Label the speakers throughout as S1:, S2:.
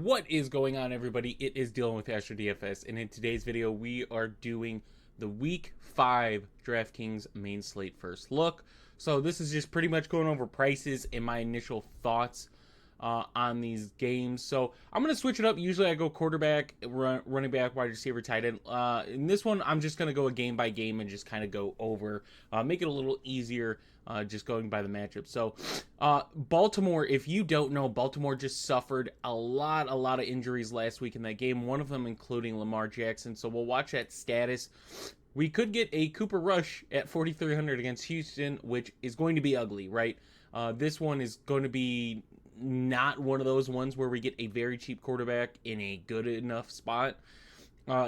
S1: What is going on, everybody? It is Dylan with Astrodfs, and in today's video, we are doing the Week 5 DraftKings main slate first look. So this is just pretty much going over prices and my initial thoughts on these games. So I'm going to switch it up. Usually I go quarterback, running back, wide receiver, tight end. In this one, I'm just going to go a game by game and just kind of go over, make it a little easier, just going by the matchup. So Baltimore, if you don't know, Baltimore just suffered a lot of injuries last week in that game, one of them including Lamar Jackson. So we'll watch that status. We could get a Cooper Rush at 4,300 against Houston, which is going to be ugly, right? This one is going to be not one of those ones where we get a very cheap quarterback in a good enough spot.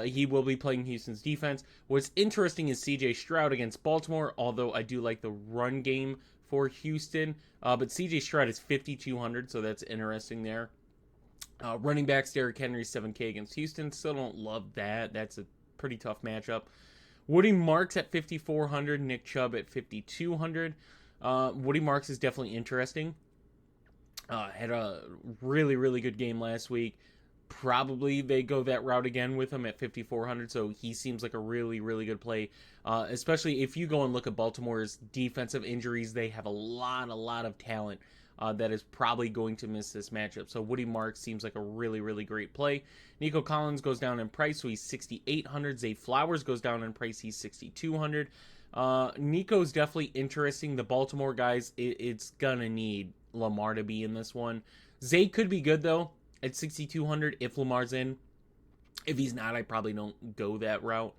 S1: He will be playing Houston's defense. What's interesting is CJ Stroud against Baltimore, although I do like the run game for Houston. But CJ Stroud is 5,200, so that's interesting there. Running backs, Derrick Henry, 7K against Houston. Still don't love that. That's a pretty tough matchup. Woody Marks at 5,400, Nick Chubb at 5,200. Woody Marks is definitely interesting. Had a really good game last week. Probably they go that route again with him at 5,400, so he seems like a really good play. Especially if you go and look at Baltimore's defensive injuries, they have a lot of talent that is probably going to miss this matchup. So Woody Marks seems like a really great play. Nico Collins goes down in price, so he's 6,800. Zay Flowers goes down in price, he's 6,200. Nico's definitely interesting. The Baltimore guys, it's gonna need Lamar to be in this one. Zay could be good though at 6,200 if Lamar's in. If he's not, I probably don't go that route.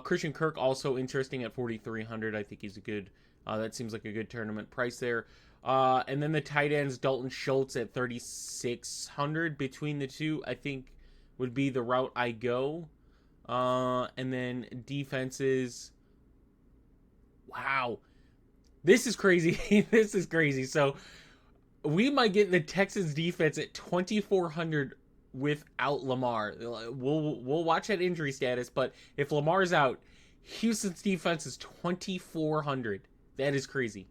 S1: Christian Kirk also interesting at 4,300. I think he's a good. That seems like a good tournament price there. And then the tight ends, Dalton Schultz at 3,600. Between the two, I think would be the route I go. And then defenses. Wow, this is crazy. This is crazy. So we might get the Texans defense at 2,400 without Lamar. We'll watch that injury status, but if Lamar's out, Houston's defense is 2,400. That is crazy.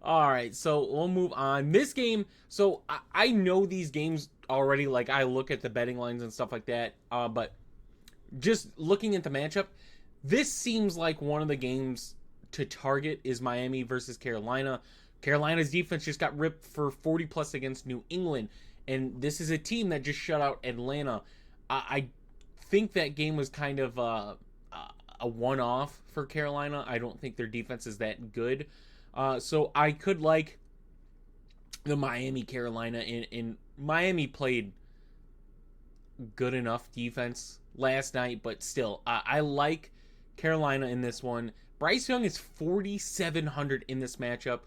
S1: All right, so we'll move on. This game, so I know these games already. Like, I look at the betting lines and stuff like that, but just looking at the matchup, this seems like one of the games to target is Miami versus Carolina. Carolina's defense just got ripped for 40 plus against New England, and this is a team that just shut out Atlanta. I think that game was kind of a one-off for Carolina. I don't think their defense is that good. So I could like the Miami-Carolina, and Miami played good enough defense last night, but still, I like Carolina in this one. Bryce Young is 4,700 in this matchup.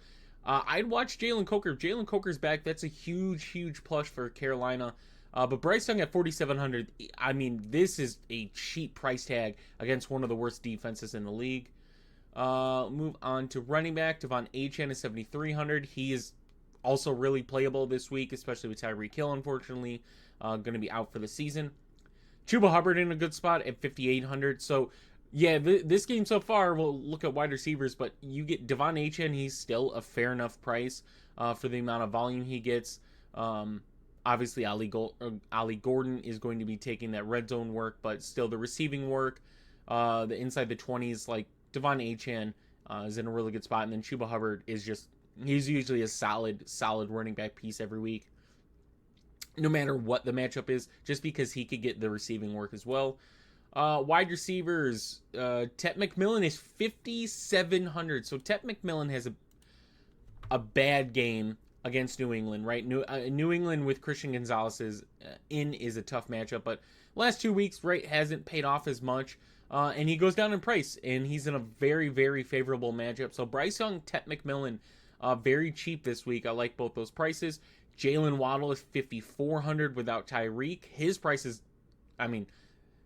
S1: I'd watch Jalen Coker. If Jalen Coker's back, that's a huge plus for Carolina. But Bryce Young at 4,700, I mean, this is a cheap price tag against one of the worst defenses in the league. Move on to running back. Devon Achane is 7,300. He is also really playable this week, especially with Tyreek Hill, unfortunately, going to be out for the season. Chuba Hubbard in a good spot at 5,800. So, yeah, this game so far, we'll look at wide receivers, but you get Devon Achane. He's still a fair enough price for the amount of volume he gets. Obviously, Ali Gordon is going to be taking that red zone work, but still the receiving work, the inside the 20s, like Devon Achane is in a really good spot. And then Chuba Hubbard is he's usually a solid running back piece every week, no matter what the matchup is, just because he could get the receiving work as well. Wide receivers, Tet McMillan is 5,700. So Tet McMillan has a bad game against New England, right? New England with Christian Gonzalez is a tough matchup, but last 2 weeks, right, hasn't paid off as much. And he goes down in price, and he's in a very favorable matchup. So Bryce Young, Tet McMillan, very cheap this week. I like both those prices. Jalen Waddle is 5,400 without Tyreek. His price is, I mean,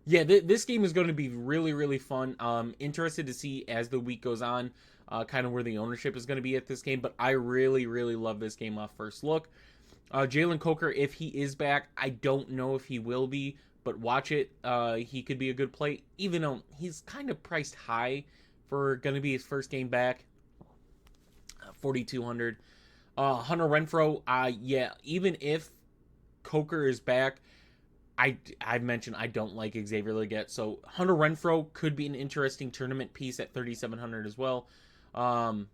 S1: yeah, this game is going to be really fun. Interested to see as the week goes on, kind of where the ownership is going to be at this game. But I really love this game off first look. Jalen Coker, if he is back, I don't know if he will be, but watch it. He could be a good play, even though he's kind of priced high for going to be his first game back. 4,200. Hunter Renfrow, yeah, even if Coker is back. I've mentioned I don't like Xavier Leggett, so Hunter Renfrow could be an interesting tournament piece at 3,700 as well. And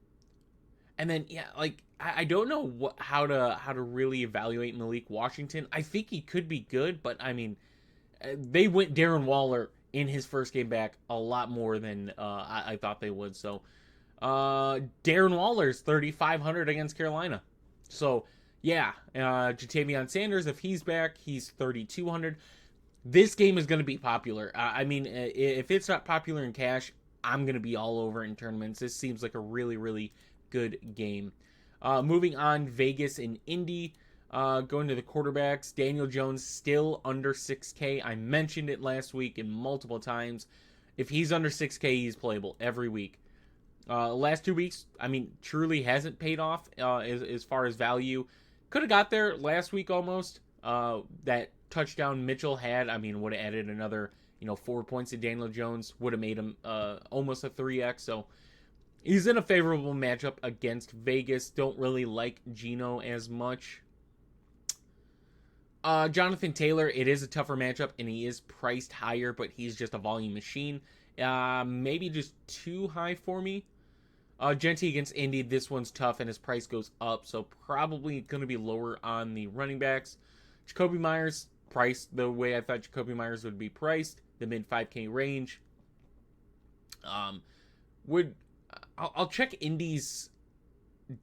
S1: then yeah, like I don't know how to really evaluate Malik Washington. I think he could be good, but I mean, they went Darren Waller in his first game back a lot more than I thought they would. So Darren Waller's 3,500 against Carolina. So yeah, Jatavion Sanders, if he's back, he's 3,200. This game is going to be popular. I mean, if it's not popular in cash, I'm going to be all over it in tournaments. This seems like a really, really good game. Moving on, Vegas and Indy. Going to the quarterbacks, Daniel Jones still under 6K. I mentioned it last week and multiple times. If he's under 6K, he's playable every week. Last 2 weeks, I mean, truly hasn't paid off as far as value. Could have got there last week almost. That touchdown Mitchell had, I mean, would have added another 4 points to Daniel Jones. Would have made him almost a 3x. So he's in a favorable matchup against Vegas. Don't really like Geno as much. Jonathan Taylor, it is a tougher matchup, and he is priced higher, but he's just a volume machine. Maybe just too high for me. Gentry against Indy, this one's tough, and his price goes up, so probably going to be lower on the running backs. Jacoby Myers, priced the way I thought Jacoby Myers would be priced, the mid 5K range. I'll check Indy's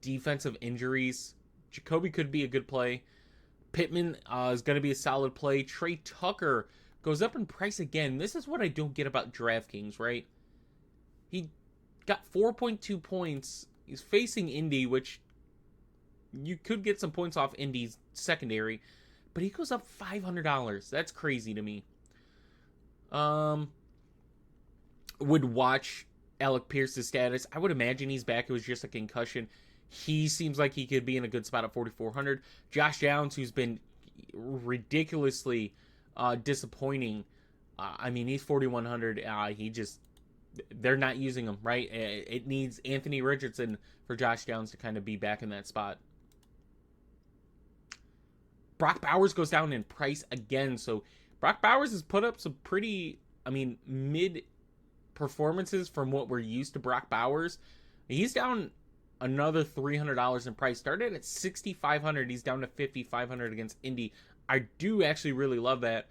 S1: defensive injuries. Jacoby could be a good play. Pittman is going to be a solid play. Trey Tucker goes up in price again. This is what I don't get about DraftKings, right? He got 4.2 points. He's facing Indy, which you could get some points off Indy's secondary, but he goes up $500. That's crazy to me. Would watch Alec Pierce's status. I would imagine he's back. It was just a concussion. He seems like he could be in a good spot at 4,400. Josh Downs, who's been ridiculously disappointing. I mean, he's 4,100. They're not using him, right? It needs Anthony Richardson for Josh Downs to kind of be back in that spot. Brock Bowers goes down in price again. So Brock Bowers has put up some pretty, mid performances from what we're used to Brock Bowers. He's down another $300 in price. Started at 6,500. He's down to 5,500 against Indy. I do actually really love that.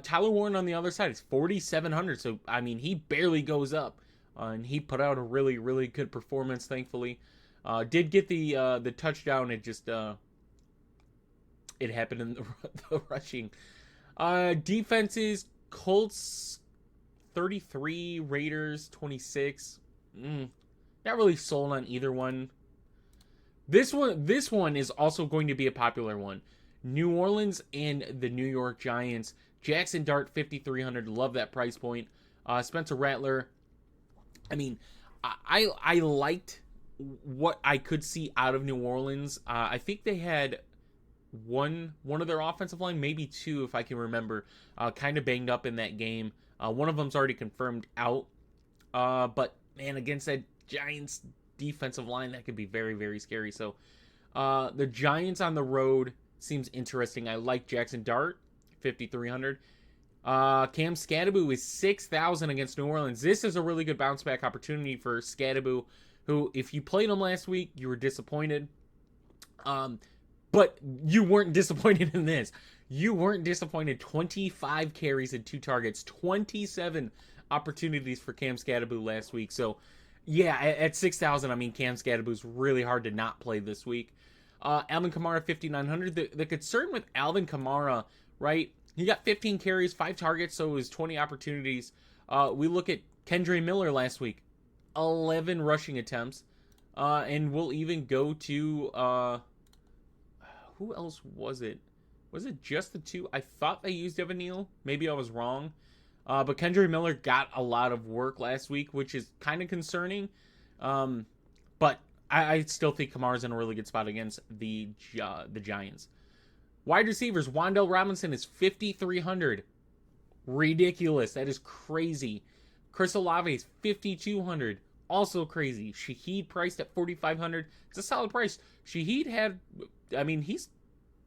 S1: Tyler Warren on the other side is 4,700. So, he barely goes up. And he put out a really, really good performance, thankfully. Did get the touchdown. It just, it happened in the rushing. Defenses, Colts 33, Raiders 26. Not really sold on either one. This one is also going to be a popular one. New Orleans and the New York Giants. Jackson Dart 5,300. Love that price point. Spencer Rattler. I liked what I could see out of New Orleans. I think they had one of their offensive line, maybe two if I can remember, kind of banged up in that game. One of them's already confirmed out. But man, against that Giants defensive line, that could be very, very scary. So the Giants on the road seems interesting. I like Jackson Dart, 5,300. Cam Scadaboo is 6,000 against New Orleans. This is a really good bounce back opportunity for Scadaboo, who, if you played him last week, you were disappointed. But you weren't disappointed in this. You weren't disappointed. 25 carries and 2 targets. 27 opportunities for Cam Scadaboo last week. So, yeah, at 6,000, Cam Scadaboo's really hard to not play this week. Alvin Kamara, 5,900. The concern with Alvin Kamara, right? He got 15 carries, 5 targets, so it was 20 opportunities. We look at Kendre Miller last week. 11 rushing attempts. And we'll even go to... who else was it? Was it just the 2? I thought they used Evan Neal. Maybe I was wrong. But Kendre Miller got a lot of work last week, which is kind of concerning. But I still think Kamara's in a really good spot against the Giants. Wide receivers, Wan'Dale Robinson is 5,300. Ridiculous. That is crazy. Chris Olave is 5,200. Also crazy. Shaheed priced at 4,500. It's a solid price. Shaheed had, he's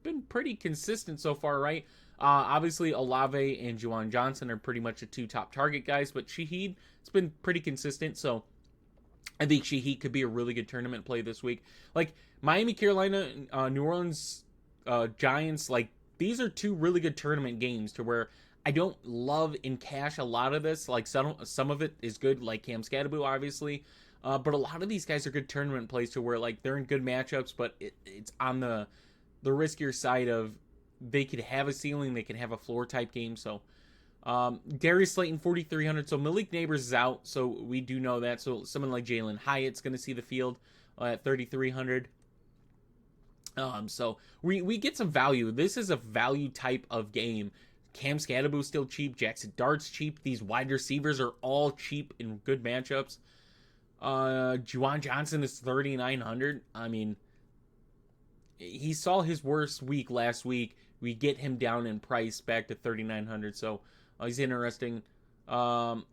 S1: been pretty consistent so far, right? Obviously, Olave and Juwan Johnson are pretty much the two top target guys, but Shaheed, it's been pretty consistent. So I think Shaheed could be a really good tournament play this week. Like Miami, Carolina, New Orleans, Giants, like these are two really good tournament games to where I don't love in cash a lot of this. Like some of it is good, like Cam Scatterbo, obviously. But a lot of these guys are good tournament plays to where like they're in good matchups, but it's on the riskier side of they could have a ceiling, they can have a floor type game. So Darius Slayton 4,300. So Malik Neighbors is out, so we do know that. So someone like Jalen Hyatt's going to see the field at 3,300. So we get some value. This is a value type of game. Cam Scatterbo still cheap. Jackson Dart's cheap. These wide receivers are all cheap in good matchups. Juwan Johnson is 3,900. I mean, he saw his worst week last week. We get him down in price back to 3,900. So he's interesting. I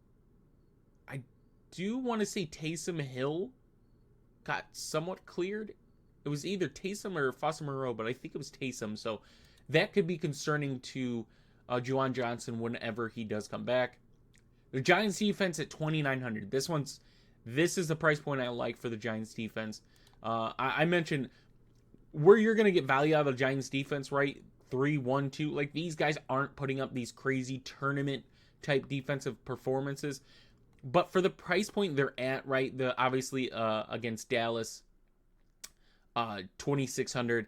S1: do want to say Taysom Hill got somewhat cleared. It was either Taysom or Foster Moreau, but I think it was Taysom. So that could be concerning to Juwan Johnson whenever he does come back. The Giants defense at 2,900. This is the price point I like for the Giants defense. I mentioned where you're going to get value out of the Giants defense, right? 3-1-2. Like these guys aren't putting up these crazy tournament type defensive performances. But for the price point they're at, right? Obviously against Dallas, 2,600,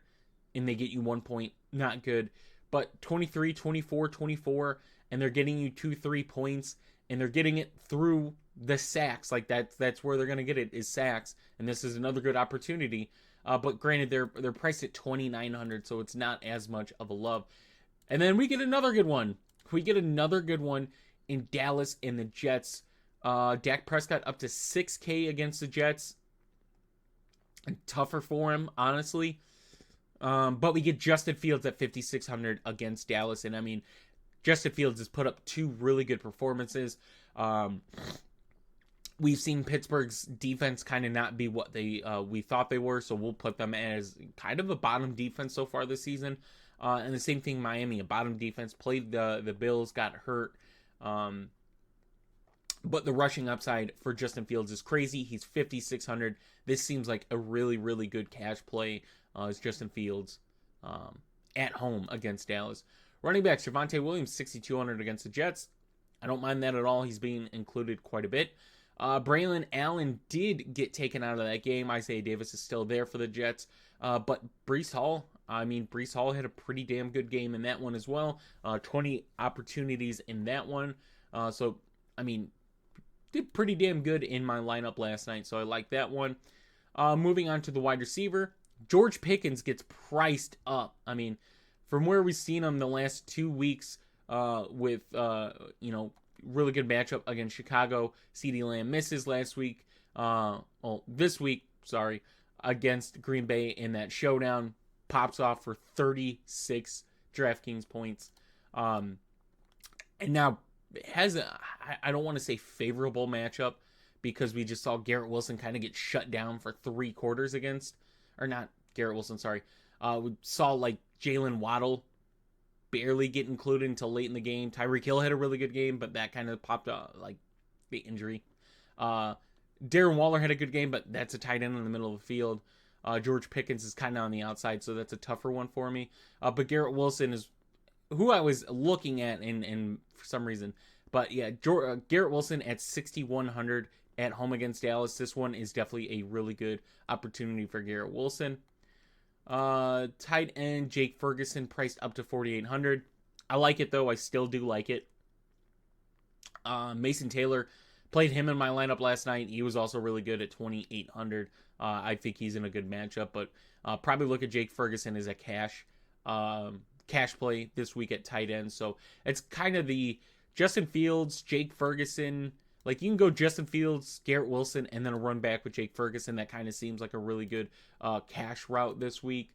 S1: and they get you 1 point. Not good. But 23, 24, 24, and they're getting you 2-3 points, and they're getting it through the sacks. Like that's where they're going to get it, is sacks. And this is another good opportunity. But granted, they're priced at 2,900, so it's not as much of a love. And then we get another good one. We get another good one in Dallas and the Jets. Dak Prescott up to 6K against the Jets. Tougher for him, honestly. But we get Justin Fields at 5,600 against Dallas. And I mean, Justin Fields has put up two really good performances. We've seen Pittsburgh's defense kind of not be what we thought they were, so we'll put them as kind of a bottom defense so far this season. And the same thing, Miami, a bottom defense, played the Bills, got hurt. But the rushing upside for Justin Fields is crazy. He's 5,600. This seems like a really, really good cash play as Justin Fields at home against Dallas. Running backs, Javonte Williams, 6,200 against the Jets. I don't mind that at all. He's being included quite a bit. Braylon Allen did get taken out of that game. Isaiah Davis is still there for the Jets. But Breece Hall had a pretty damn good game in that one as well. 20 opportunities in that one. So, I mean, did pretty damn good in my lineup last night. So I like that one. Moving on to the wide receiver. George Pickens gets priced up. I mean, from where we've seen him the last 2 weeks with, really good matchup against Chicago. CeeDee Lamb misses last week. This week, against Green Bay in that showdown. Pops off for 36 DraftKings points. And now has I don't want to say favorable matchup because we just saw Garrett Wilson kind of get shut down for 3 quarters against, or not Garrett Wilson, we saw like Jalen Waddle barely get included until late in the game. Tyreek Hill had a really good game, but that kind of popped up, like the injury. Darren Waller had a good game, but that's a tight end in the middle of the field. George Pickens is kind of on the outside, so that's a tougher one for me. But Garrett Wilson is who I was looking at, and for some reason. But yeah, Garrett Wilson at 6,100 at home against Dallas. This one is definitely a really good opportunity for Garrett Wilson. Tight end Jake Ferguson priced up to 4,800. I like it though. I still do like it. Mason Taylor, played him in my lineup last night. He was also really good at 2,800. I think he's in a good matchup, but probably look at Jake Ferguson as a cash play this week at tight end. So it's kind of the Justin Fields, Jake Ferguson. Like you can go Justin Fields, Garrett Wilson, and then a run back with Jake Ferguson. That kind of seems like a really good cash route this week.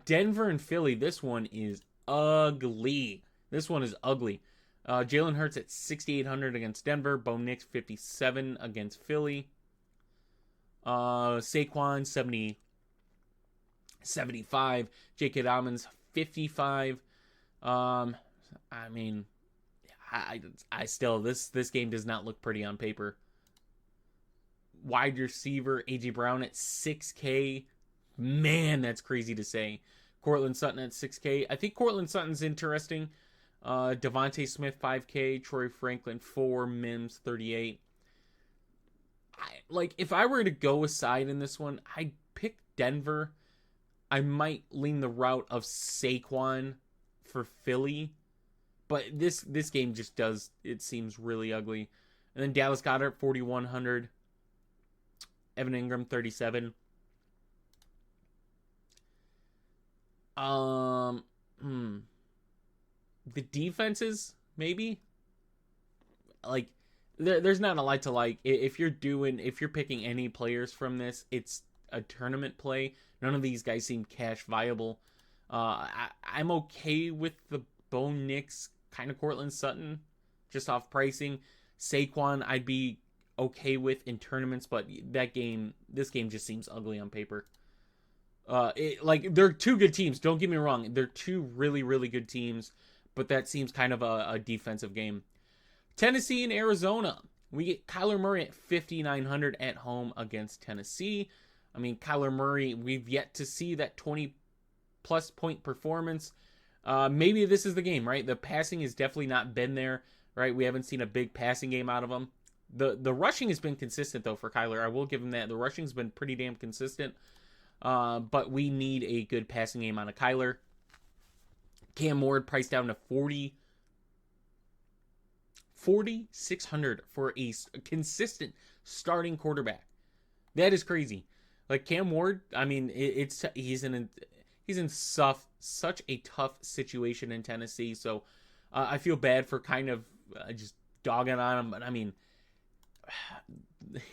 S1: Denver and Philly. This one is ugly. Jalen Hurts at 6,800 against Denver. Bo Nix 57 against Philly. Saquon 75. J.K. Dobbins, 55. I mean, I still, this game does not look pretty on paper. Wide receiver, A.J. Brown at 6K. Man, that's crazy to say. Cortland Sutton at 6K. I think Cortland Sutton's interesting. Devontae Smith, 5K. Troy Franklin, 4. Mims, 38. If I were to go aside in this one, I'd pick Denver. I might lean the route of Saquon for Philly. But this game just does, it seems really ugly. And then Dallas Goedert, 4,100. Evan Ingram, 37. The defenses, maybe? There's not a lot to like. If you're picking any players from this, it's a tournament play. None of these guys seem cash viable. I'm okay with the Bo Nix, kind of Cortland Sutton, just off pricing. Saquon, I'd be okay with in tournaments, but this game just seems ugly on paper. They're two good teams. Don't get me wrong. They're two really, really good teams, but that seems kind of a defensive game. Tennessee and Arizona. We get Kyler Murray at 5,900 at home against Tennessee. I mean, Kyler Murray, we've yet to see that 20-plus point performance. Maybe this is the game, right? The passing has definitely not been there, right? We haven't seen a big passing game out of him. The rushing has been consistent, though, for Kyler. I will give him that. The rushing's been pretty damn consistent. But we need a good passing game out of Kyler. Cam Ward priced down to 4,600 for a consistent starting quarterback. That is crazy. Like Cam Ward, I mean, he's in such a tough situation in Tennessee. So I feel bad for kind of just dogging on him. But I mean,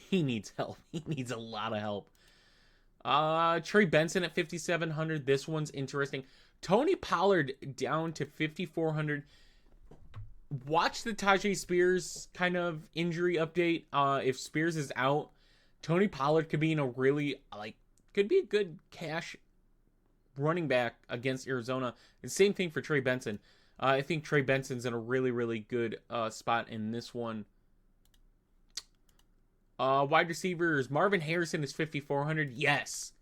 S1: he needs help. He needs a lot of help. Trey Benson at 5,700. This one's interesting. Tony Pollard down to 5,400. Watch the Tajay Spears kind of injury update. If Spears is out, Tony Pollard could be in a really, could be a good cash running back against Arizona. And same thing for Trey Benson. I think Trey Benson's in a really, really good spot in this one. Wide receivers, Marvin Harrison is 5,400. Yes.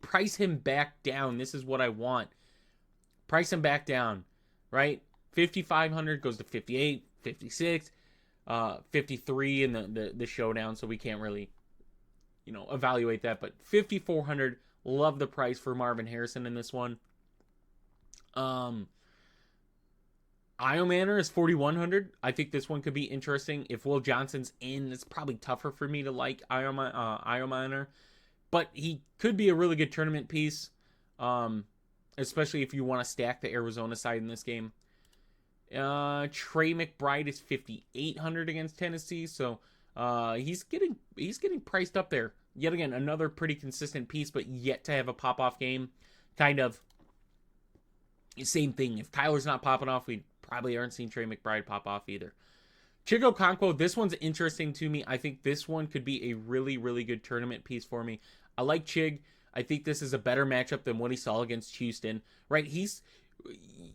S1: Price him back down. This is what I want. Price him back down, right? 5,500 goes to 58, 56, 53 in the showdown, so we can't really, evaluate that. But 5,400, love the price for Marvin Harrison in this one. Io Manor is 4,100. I think this one could be interesting. If Will Johnson's in, it's probably tougher for me to like Io Manor. But he could be a really good tournament piece, especially if you want to stack the Arizona side in this game. Trey McBride is 5,800 against Tennessee, so he's getting priced up there. Yet again, another pretty consistent piece, but yet to have a pop-off game. Kind of same thing. If Kyler's not popping off, we probably aren't seeing Trey McBride pop off either. Chigo Okonkwo, this one's interesting to me. I think this one could be a really, really good tournament piece for me. I like Chig. I think this is a better matchup than what he saw against Houston. Right?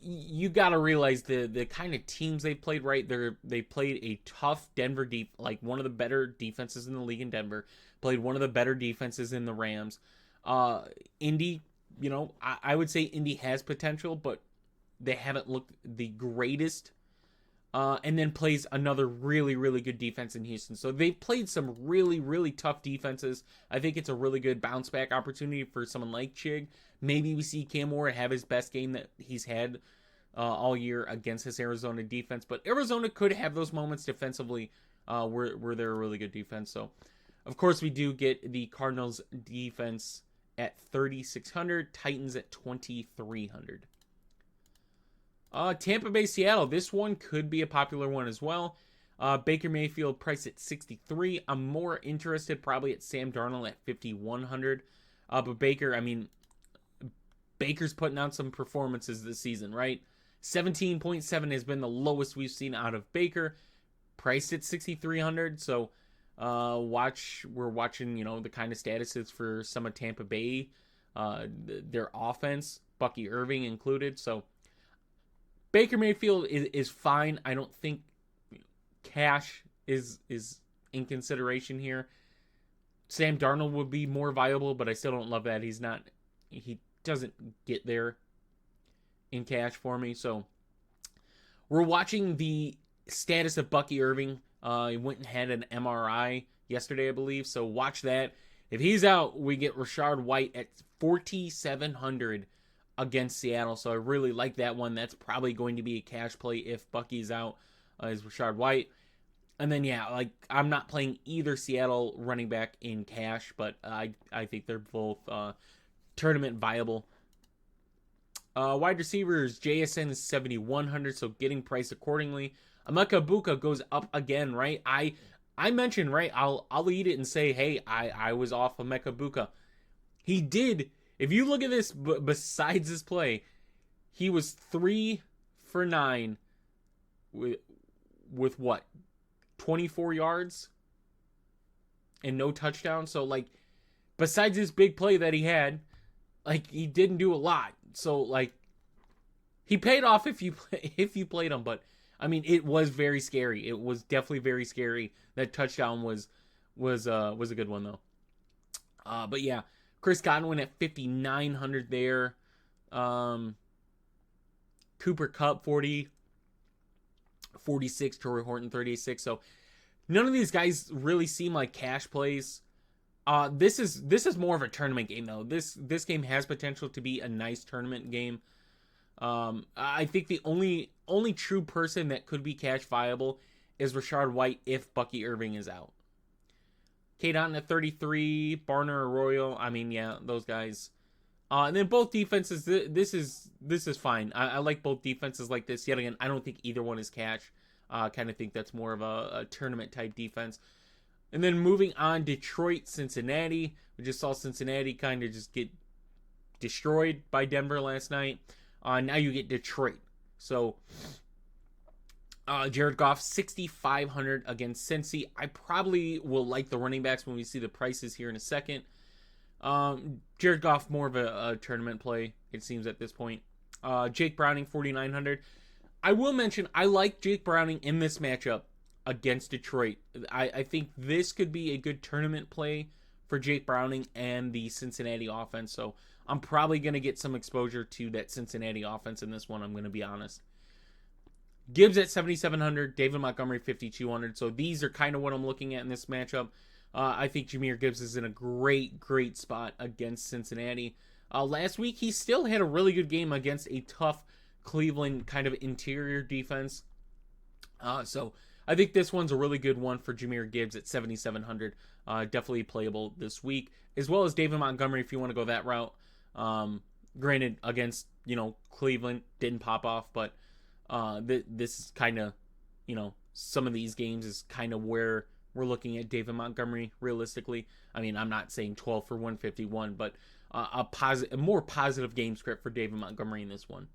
S1: You got to realize the kind of teams they played, right? They played a tough Denver one of the better defenses in the league in Denver. Played one of the better defenses in the Rams. Indy, I would say Indy has potential, but they haven't looked the greatest. And then plays another really, really good defense in Houston. So they've played some really, really tough defenses. I think it's a really good bounce back opportunity for someone like Chig. Maybe we see Cam Ward have his best game that he's had all year against this Arizona defense. But Arizona could have those moments defensively where they're a really good defense. So, of course, we do get the Cardinals defense at 3,600, Titans at 2,300. Tampa Bay, Seattle. This one could be a popular one as well. Baker Mayfield priced at 63. I'm more interested probably at Sam Darnold at 5,100. But Baker's putting out some performances this season, right? 17.7 has been the lowest we've seen out of Baker. Priced at 6,300. So we're watching, the kind of statuses for some of Tampa Bay their offense, Bucky Irving included. So Baker Mayfield is fine. I don't think cash is in consideration here. Sam Darnold would be more viable, but I still don't love that. He doesn't get there in cash for me. So we're watching the status of Bucky Irving. He went and had an MRI yesterday, I believe. So watch that. If he's out, we get Rachaad White at 4,700 against Seattle. So I really like that one. That's probably going to be a cash play if Bucky's out, is Rachaad White. And then, yeah, like, I'm not playing either Seattle running back in cash, but I think they're both tournament viable. Wide receivers, JSN is 7,100, so getting priced accordingly. Emeka Egbuka goes up again, right? I mentioned, right, I'll eat it and say, hey, I was off Emeka Egbuka. He did, if you look at this, besides this play, he was 3 for 9 with what? 24 yards and no touchdown. So, like, besides this big play that he had, like, he didn't do a lot. So, like, he paid off if you played him, but I mean, it was very scary. It was definitely very scary. That touchdown was a good one though. But yeah, Chris Godwin at 5,900 there. Cooper Kupp 40, 46, Torrey Horton 36. So none of these guys really seem like cash plays. This is more of a tournament game though. This game has potential to be a nice tournament game. I think the only true person that could be cash viable is Rachaad White if Bucky Irving is out. Cade Otton at 33, Barner Arroyo. I mean, yeah, those guys. And then both defenses. This is fine. I like both defenses like this. Yet again, I don't think either one is cash. Kind of think that's more of a tournament type defense. And then moving on, Detroit, Cincinnati. We just saw Cincinnati kind of just get destroyed by Denver last night. Now you get Detroit. So Jared Goff 6,500 against Cincy. I probably will like the running backs when we see the prices here in a second. Jared Goff more of a tournament play, it seems at this point. Jake Browning 4,900. I will mention I like Jake Browning in this matchup against Detroit. I think this could be a good tournament play for Jake Browning and the Cincinnati offense. So I'm probably going to get some exposure to that Cincinnati offense in this one, I'm going to be honest. Gibbs at 7,700, David Montgomery 5,200. So these are kind of what I'm looking at in this matchup. I think Jahmyr Gibbs is in a great spot against Cincinnati. Last week, he still had a really good game against a tough Cleveland kind of interior defense. So I think this one's a really good one for Jahmyr Gibbs at 7,700. Definitely playable this week, as well as David Montgomery if you want to go that route. Granted, against, Cleveland, didn't pop off, but this is kind of, some of these games is kind of where we're looking at David Montgomery realistically. I mean, I'm not saying 12 for 151, but a more positive game script for David Montgomery in this one.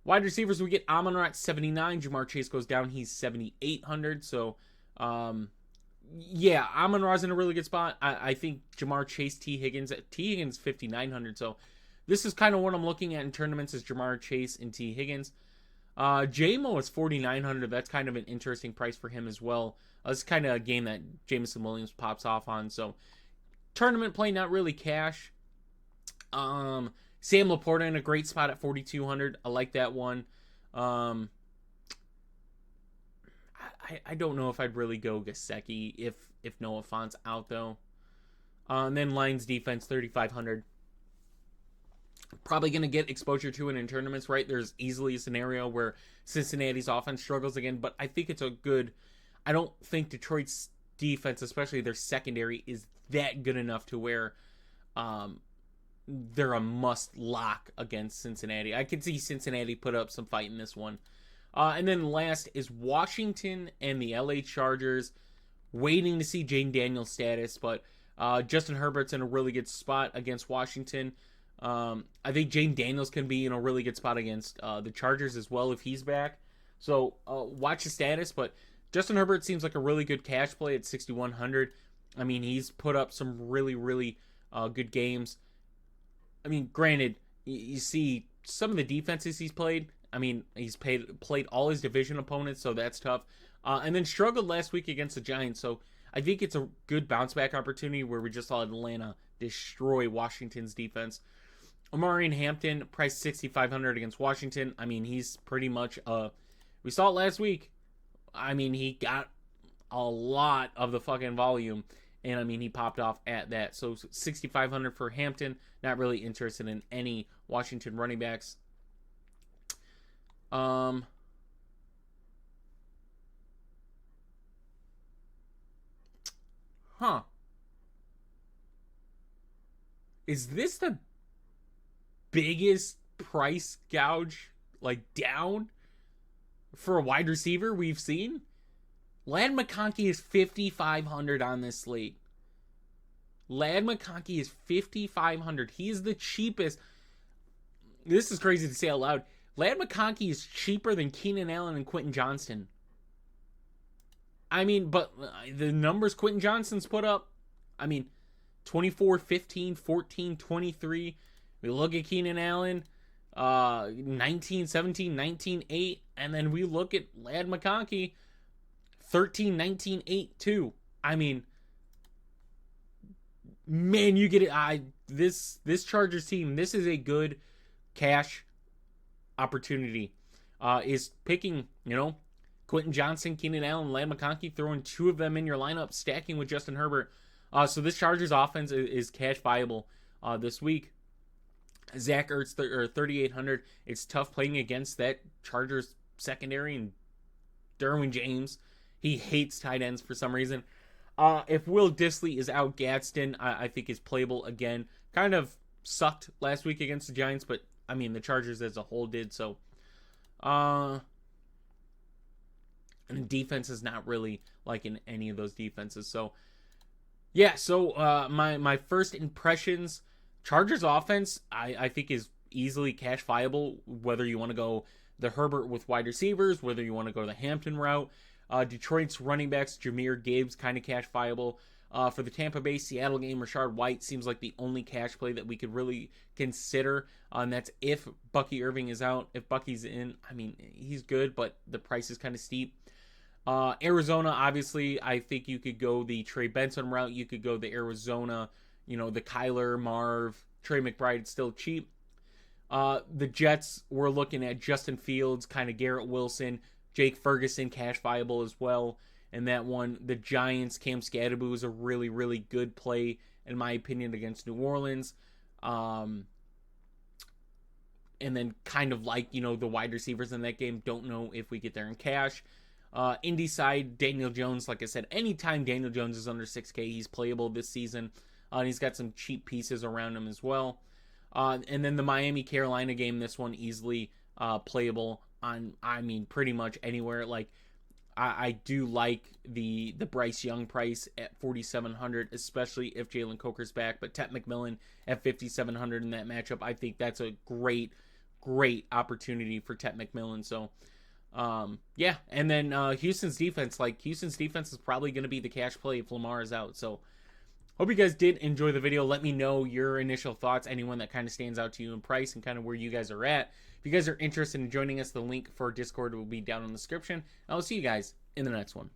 S1: Wide receivers, we get Amon-Ra at 79. Jamar Chase goes down. He's 7,800. So, yeah, Amon-Ra's in a really good spot. I think Jamar Chase, T. Higgins 5,900. So, this is kind of what I'm looking at in tournaments is Jamar Chase and T. Higgins. J-Mo is 4,900. That's kind of an interesting price for him as well. It's kind of a game that Jameson Williams pops off on. So, tournament play, not really cash. Sam Laporta in a great spot at 4,200. I like that one. I don't know if I'd really go Gesicki if Noah Fant's out though. And then Lions defense 3,500. Probably going to get exposure to it in tournaments, right? There's easily a scenario where Cincinnati's offense struggles again, but I think it's a good. I don't think Detroit's defense, especially their secondary, is that good enough to where they're a must lock against Cincinnati. I could see Cincinnati put up some fight in this one. And then last is Washington and the LA Chargers. Waiting to see Jane Daniels' status, but Justin Herbert's in a really good spot against Washington. I think Jane Daniels can be in a really good spot against the Chargers as well if he's back. So watch the status, but Justin Herbert seems like a really good cash play at 6,100. I mean, he's put up some really good games. I mean, granted, you see some of the defenses he's played. I mean, he's played all his division opponents, so that's tough. And then struggled last week against the Giants. So I think it's a good bounce back opportunity where we just saw Atlanta destroy Washington's defense. Omarion Hampton priced 6,500 against Washington. I mean, he's pretty much we saw it last week. I mean, he got a lot of the fucking volume, and I mean, he popped off at that. So 6,500 for Hampton. Not really interested in any Washington running backs. Is this the biggest price gouge, like, down for a wide receiver we've seen? Ladd McConkey is 5,500 on this slate. Ladd McConkey is 5,500. He is the cheapest. This is crazy to say out loud. Ladd McConkey is cheaper than Keenan Allen and Quentin Johnston. I mean, but the numbers Quentin Johnston's put up, I mean, 24, 15, 14, 23. We look at Keenan Allen, 19, 17, 19, 8. And then we look at Ladd McConkey, 13, 19, 8, 2. I mean, man, you get it. This Chargers team, this is a good cash opportunity. Is picking, Quentin Johnston, Keenan Allen, Ladd McConkey, throwing two of them in your lineup, stacking with Justin Herbert. So this Chargers offense is cash viable this week. Zach Ertz, 3,800. It's tough playing against that Chargers secondary and Derwin James. He hates tight ends for some reason. If Will Dissly is out, Gadsden, I think is playable again. Kind of sucked last week against the Giants, but I mean the Chargers as a whole did. So, and the defense is not really like in any of those defenses. So, yeah. So my first impressions, Chargers offense, I think is easily cash viable. Whether you want to go the Herbert with wide receivers, whether you want to go the Hampton route. Detroit's running backs, Jahmyr Gibbs, kind of cash viable. For the Tampa Bay Seattle game, Rashard White seems like the only cash play that we could really consider. And that's if Bucky Irving is out. If Bucky's in, I mean, he's good, but the price is kind of steep. Arizona, obviously, I think you could go the Trey Benson route. You could go the Arizona, the Kyler, Marv, Trey McBride. It's still cheap. The Jets, we're looking at Justin Fields, kind of Garrett Wilson, Jake Ferguson, cash viable as well. And that one, the Giants, Cam Scadaboo is a really, really good play, in my opinion, against New Orleans. And then kind of like, the wide receivers in that game, don't know if we get there in cash. Indy side, Daniel Jones, like I said, anytime Daniel Jones is under 6K, he's playable this season. And he's got some cheap pieces around him as well. And then the Miami-Carolina game, this one easily playable on, pretty much anywhere. Like, I do like the Bryce Young price at 4,700, especially if Jalen Coker's back. But Ted McMillan at 5,700 in that matchup, I think that's a great opportunity for Ted McMillan. So, yeah. And then Houston's defense is probably going to be the cash play if Lamar is out. So, hope you guys did enjoy the video. Let me know your initial thoughts, anyone that kind of stands out to you in price and kind of where you guys are at. If you guys are interested in joining us, the link for Discord will be down in the description. I'll see you guys in the next one.